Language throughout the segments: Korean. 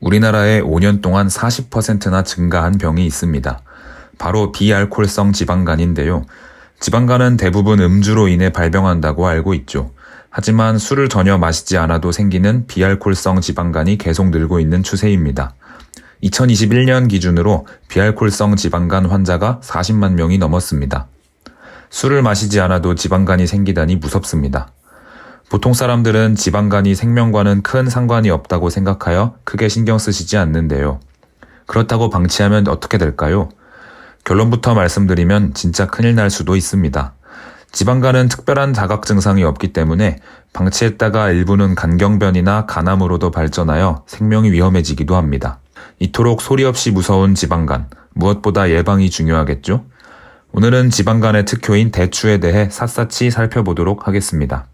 우리나라에 5년 동안 40%나 증가한 병이 있습니다. 바로 비알코올성 지방간인데요. 지방간은 대부분 음주로 인해 발병한다고 알고 있죠. 하지만 술을 전혀 마시지 않아도 생기는 비알코올성 지방간이 계속 늘고 있는 추세입니다. 2021년 기준으로 비알코올성 지방간 환자가 40만 명이 넘었습니다. 술을 마시지 않아도 지방간이 생기다니 무섭습니다. 보통 사람들은 지방간이 생명과는 큰 상관이 없다고 생각하여 크게 신경 쓰시지 않는데요. 그렇다고 방치하면 어떻게 될까요? 결론부터 말씀드리면 진짜 큰일 날 수도 있습니다. 지방간은 특별한 자각 증상이 없기 때문에 방치했다가 일부는 간경변이나 간암으로도 발전하여 생명이 위험해지기도 합니다. 이토록 소리 없이 무서운 지방간, 무엇보다 예방이 중요하겠죠? 오늘은 지방간의 특효인 대추에 대해 샅샅이 살펴보도록 하겠습니다.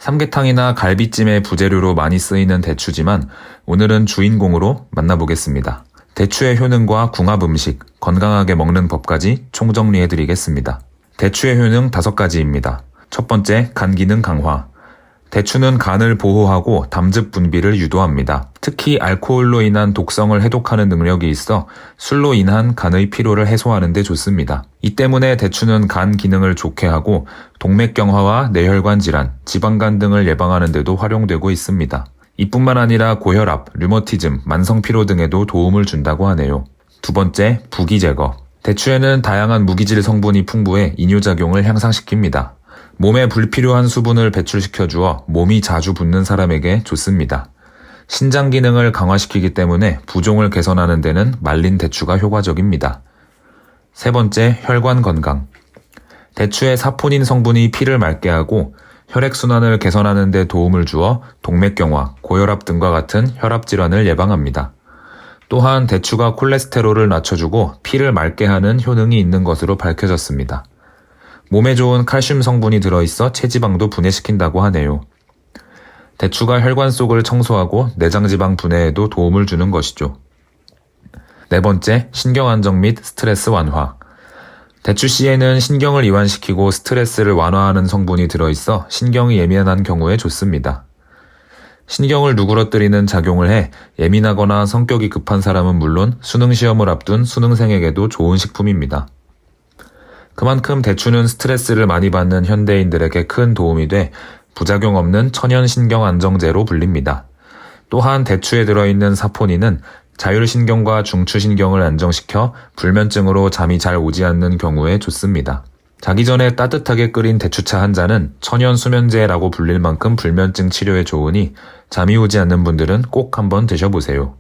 삼계탕이나 갈비찜의 부재료로 많이 쓰이는 대추지만 오늘은 주인공으로 만나보겠습니다. 대추의 효능과 궁합 음식, 건강하게 먹는 법까지 총정리해드리겠습니다. 대추의 효능 5가지입니다. 첫 번째, 간 기능 강화. 대추는 간을 보호하고 담즙 분비를 유도합니다. 특히 알코올로 인한 독성을 해독하는 능력이 있어 술로 인한 간의 피로를 해소하는 데 좋습니다. 이 때문에 대추는 간 기능을 좋게 하고 동맥경화와 뇌혈관 질환, 지방간 등을 예방하는 데도 활용되고 있습니다. 이뿐만 아니라 고혈압, 류머티즘, 만성피로 등에도 도움을 준다고 하네요. 두 번째, 부기 제거. 대추에는 다양한 무기질 성분이 풍부해 이뇨작용을 향상시킵니다. 몸에 불필요한 수분을 배출시켜 주어 몸이 자주 붓는 사람에게 좋습니다. 신장 기능을 강화시키기 때문에 부종을 개선하는 데는 말린 대추가 효과적입니다. 세 번째, 혈관 건강. 대추의 사포닌 성분이 피를 맑게 하고 혈액순환을 개선하는 데 도움을 주어 동맥경화, 고혈압 등과 같은 혈압 질환을 예방합니다. 또한 대추가 콜레스테롤을 낮춰주고 피를 맑게 하는 효능이 있는 것으로 밝혀졌습니다. 몸에 좋은 칼슘 성분이 들어있어 체지방도 분해시킨다고 하네요. 대추가 혈관 속을 청소하고 내장지방 분해에도 도움을 주는 것이죠. 네 번째, 신경 안정 및 스트레스 완화. 대추씨에는 신경을 이완시키고 스트레스를 완화하는 성분이 들어있어 신경이 예민한 경우에 좋습니다. 신경을 누그러뜨리는 작용을 해 예민하거나 성격이 급한 사람은 물론 수능시험을 앞둔 수능생에게도 좋은 식품입니다. 그만큼 대추는 스트레스를 많이 받는 현대인들에게 큰 도움이 돼 부작용 없는 천연 신경 안정제로 불립니다. 또한 대추에 들어있는 사포닌은 자율신경과 중추신경을 안정시켜 불면증으로 잠이 잘 오지 않는 경우에 좋습니다. 자기 전에 따뜻하게 끓인 대추차 한 잔은 천연 수면제라고 불릴 만큼 불면증 치료에 좋으니 잠이 오지 않는 분들은 꼭 한번 드셔보세요.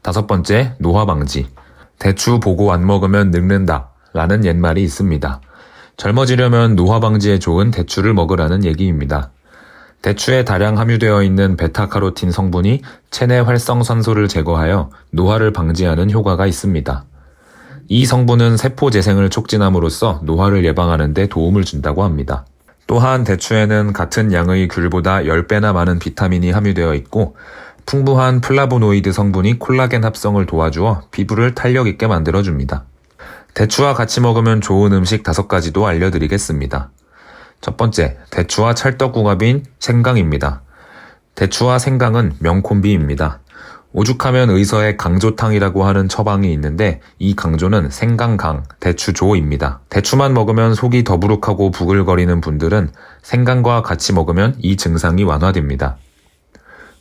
다섯 번째, 노화 방지. 대추 보고 안 먹으면 늙는다 라는 옛말이 있습니다. 젊어지려면 노화 방지에 좋은 대추를 먹으라는 얘기입니다. 대추에 다량 함유되어 있는 베타카로틴 성분이 체내 활성산소를 제거하여 노화를 방지하는 효과가 있습니다. 이 성분은 세포 재생을 촉진함으로써 노화를 예방하는 데 도움을 준다고 합니다. 또한 대추에는 같은 양의 귤보다 10배나 많은 비타민이 함유되어 있고 풍부한 플라보노이드 성분이 콜라겐 합성을 도와주어 피부를 탄력 있게 만들어줍니다. 대추와 같이 먹으면 좋은 음식 5가지도 알려드리겠습니다. 첫 번째, 대추와 찰떡궁합인 생강입니다. 대추와 생강은 명콤비입니다. 오죽하면 의서에 강조탕이라고 하는 처방이 있는데 이 강조는 생강강, 대추조입니다. 대추만 먹으면 속이 더부룩하고 부글거리는 분들은 생강과 같이 먹으면 이 증상이 완화됩니다.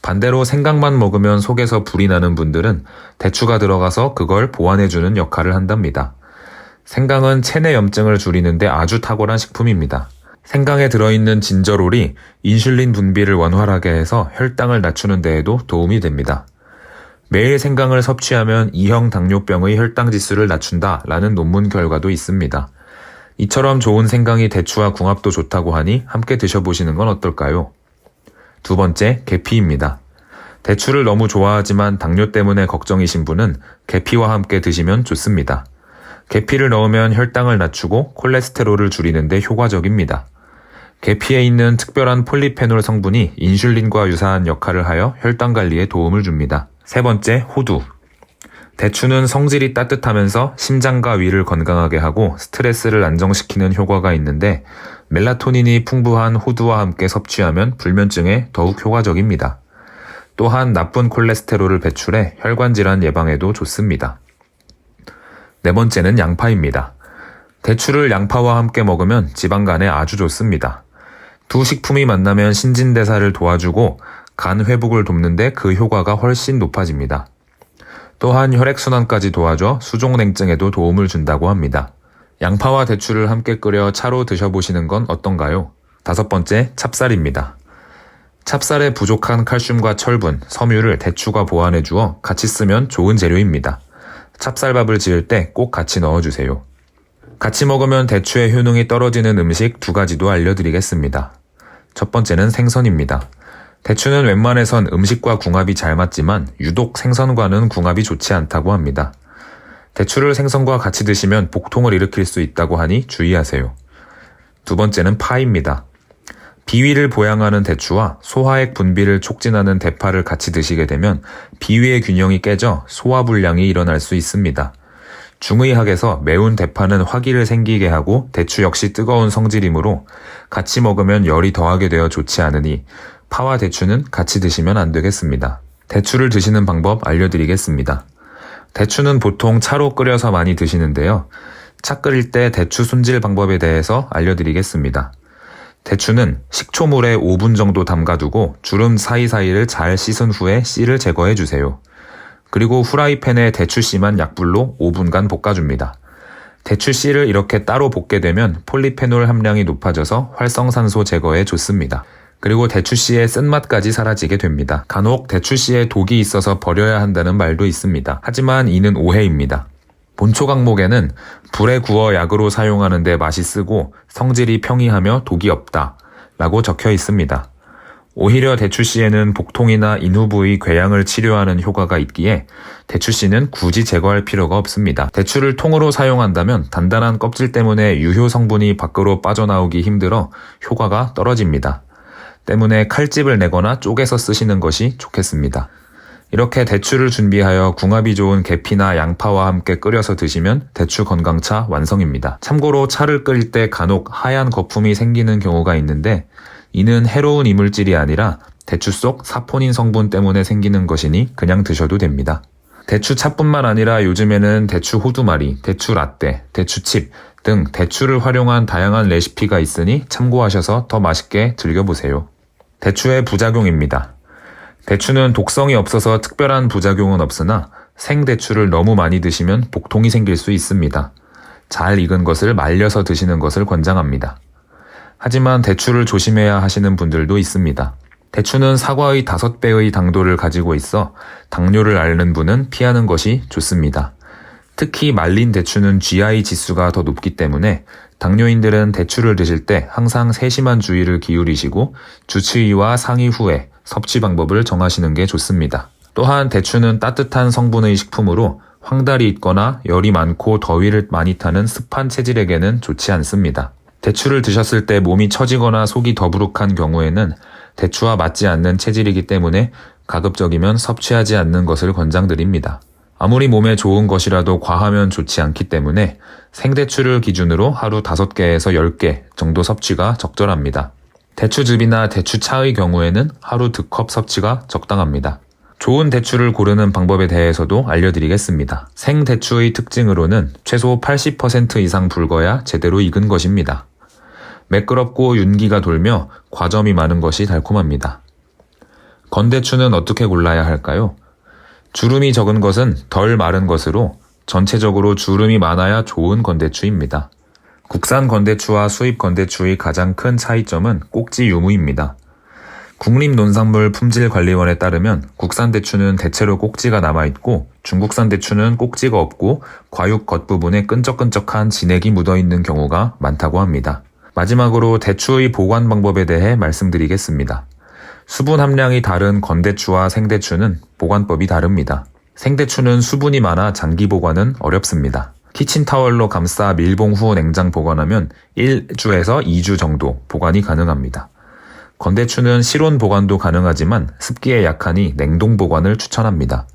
반대로 생강만 먹으면 속에서 불이 나는 분들은 대추가 들어가서 그걸 보완해주는 역할을 한답니다. 생강은 체내 염증을 줄이는데 아주 탁월한 식품입니다. 생강에 들어있는 진저롤이 인슐린 분비를 원활하게 해서 혈당을 낮추는 데에도 도움이 됩니다. 매일 생강을 섭취하면 2형 당뇨병의 혈당 지수를 낮춘다 라는 논문 결과도 있습니다. 이처럼 좋은 생강이 대추와 궁합도 좋다고 하니 함께 드셔보시는 건 어떨까요? 두 번째, 계피입니다. 대추를 너무 좋아하지만 당뇨 때문에 걱정이신 분은 계피와 함께 드시면 좋습니다. 계피를 넣으면 혈당을 낮추고 콜레스테롤을 줄이는 데 효과적입니다. 계피에 있는 특별한 폴리페놀 성분이 인슐린과 유사한 역할을 하여 혈당 관리에 도움을 줍니다. 세 번째, 호두. 대추는 성질이 따뜻하면서 심장과 위를 건강하게 하고 스트레스를 안정시키는 효과가 있는데 멜라토닌이 풍부한 호두와 함께 섭취하면 불면증에 더욱 효과적입니다. 또한 나쁜 콜레스테롤을 배출해 혈관 질환 예방에도 좋습니다. 네 번째는 양파입니다. 대추를 양파와 함께 먹으면 지방간에 아주 좋습니다. 두 식품이 만나면 신진대사를 도와주고 간 회복을 돕는데 그 효과가 훨씬 높아집니다. 또한 혈액순환까지 도와줘 수족냉증에도 도움을 준다고 합니다. 양파와 대추를 함께 끓여 차로 드셔보시는 건 어떤가요? 다섯 번째, 찹쌀입니다. 찹쌀에 부족한 칼슘과 철분, 섬유를 대추가 보완해 주어 같이 쓰면 좋은 재료입니다. 찹쌀밥을 지을 때 꼭 같이 넣어주세요. 같이 먹으면 대추의 효능이 떨어지는 음식 두 가지도 알려드리겠습니다. 첫 번째는 생선입니다. 대추는 웬만해선 음식과 궁합이 잘 맞지만 유독 생선과는 궁합이 좋지 않다고 합니다. 대추를 생선과 같이 드시면 복통을 일으킬 수 있다고 하니 주의하세요. 두 번째는 파입니다. 비위를 보양하는 대추와 소화액 분비를 촉진하는 대파를 같이 드시게 되면 비위의 균형이 깨져 소화불량이 일어날 수 있습니다. 중의학에서 매운 대파는 화기를 생기게 하고 대추 역시 뜨거운 성질이므로 같이 먹으면 열이 더하게 되어 좋지 않으니 파와 대추는 같이 드시면 안 되겠습니다. 대추를 드시는 방법 알려드리겠습니다. 대추는 보통 차로 끓여서 많이 드시는데요. 차 끓일 때 대추 손질 방법에 대해서 알려드리겠습니다. 대추는 식초물에 5분 정도 담가두고 주름 사이사이를 잘 씻은 후에 씨를 제거해주세요. 그리고 후라이팬에 대추씨만 약불로 5분간 볶아줍니다. 대추씨를 이렇게 따로 볶게 되면 폴리페놀 함량이 높아져서 활성산소 제거에 좋습니다. 그리고 대추씨의 쓴맛까지 사라지게 됩니다. 간혹 대추씨에 독이 있어서 버려야 한다는 말도 있습니다. 하지만 이는 오해입니다. 본초 강목에는 불에 구워 약으로 사용하는 데 맛이 쓰고 성질이 평이하며 독이 없다 라고 적혀 있습니다. 오히려 대추씨에는 복통이나 인후 부위 궤양을 치료하는 효과가 있기에 대추씨는 굳이 제거할 필요가 없습니다. 대추를 통으로 사용한다면 단단한 껍질 때문에 유효 성분이 밖으로 빠져나오기 힘들어 효과가 떨어집니다. 때문에 칼집을 내거나 쪼개서 쓰시는 것이 좋겠습니다. 이렇게 대추를 준비하여 궁합이 좋은 계피나 양파와 함께 끓여서 드시면 대추 건강차 완성입니다. 참고로 차를 끓일 때 간혹 하얀 거품이 생기는 경우가 있는데 이는 해로운 이물질이 아니라 대추 속 사포닌 성분 때문에 생기는 것이니 그냥 드셔도 됩니다. 대추 차뿐만 아니라 요즘에는 대추 호두마리, 대추 라떼, 대추칩 등 대추를 활용한 다양한 레시피가 있으니 참고하셔서 더 맛있게 즐겨보세요. 대추의 부작용입니다. 대추는 독성이 없어서 특별한 부작용은 없으나 생대추를 너무 많이 드시면 복통이 생길 수 있습니다. 잘 익은 것을 말려서 드시는 것을 권장합니다. 하지만 대추를 조심해야 하시는 분들도 있습니다. 대추는 사과의 5배의 당도를 가지고 있어 당뇨를 앓는 분은 피하는 것이 좋습니다. 특히 말린 대추는 GI 지수가 더 높기 때문에 당뇨인들은 대추를 드실 때 항상 세심한 주의를 기울이시고 주치의와 상의 후에 섭취 방법을 정하시는 게 좋습니다. 또한 대추는 따뜻한 성분의 식품으로 황달이 있거나 열이 많고 더위를 많이 타는 습한 체질에게는 좋지 않습니다. 대추를 드셨을 때 몸이 처지거나 속이 더부룩한 경우에는 대추와 맞지 않는 체질이기 때문에 가급적이면 섭취하지 않는 것을 권장드립니다. 아무리 몸에 좋은 것이라도 과하면 좋지 않기 때문에 생대추를 기준으로 하루 5개에서 10개 정도 섭취가 적절합니다. 대추즙이나 대추차의 경우에는 하루 2컵 섭취가 적당합니다. 좋은 대추를 고르는 방법에 대해서도 알려드리겠습니다. 생대추의 특징으로는 최소 80% 이상 붉어야 제대로 익은 것입니다. 매끄럽고 윤기가 돌며 과점이 많은 것이 달콤합니다. 건대추는 어떻게 골라야 할까요? 주름이 적은 것은 덜 마른 것으로 전체적으로 주름이 많아야 좋은 건대추입니다. 국산 건대추와 수입 건대추의 가장 큰 차이점은 꼭지 유무입니다. 국립농산물품질관리원에 따르면 국산 대추는 대체로 꼭지가 남아있고 중국산 대추는 꼭지가 없고 과육 겉부분에 끈적끈적한 진액이 묻어있는 경우가 많다고 합니다. 마지막으로 대추의 보관 방법에 대해 말씀드리겠습니다. 수분 함량이 다른 건대추와 생대추는 보관법이 다릅니다. 생대추는 수분이 많아 장기 보관은 어렵습니다. 키친타월로 감싸 밀봉 후 냉장 보관하면 1주에서 2주 정도 보관이 가능합니다. 건대추는 실온 보관도 가능하지만 습기에 약하니 냉동 보관을 추천합니다.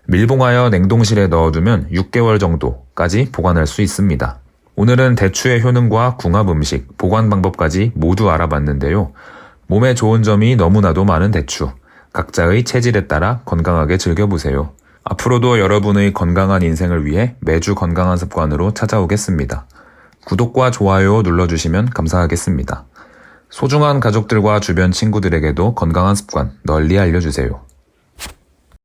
밀봉하여 냉동실에 넣어두면 6개월 정도까지 보관할 수 있습니다. 오늘은 대추의 효능과 궁합 음식, 보관 방법까지 모두 알아봤는데요. 몸에 좋은 점이 너무나도 많은 대추, 각자의 체질에 따라 건강하게 즐겨보세요. 앞으로도 여러분의 건강한 인생을 위해 매주 건강한 습관으로 찾아오겠습니다. 구독과 좋아요 눌러주시면 감사하겠습니다. 소중한 가족들과 주변 친구들에게도 건강한 습관 널리 알려주세요.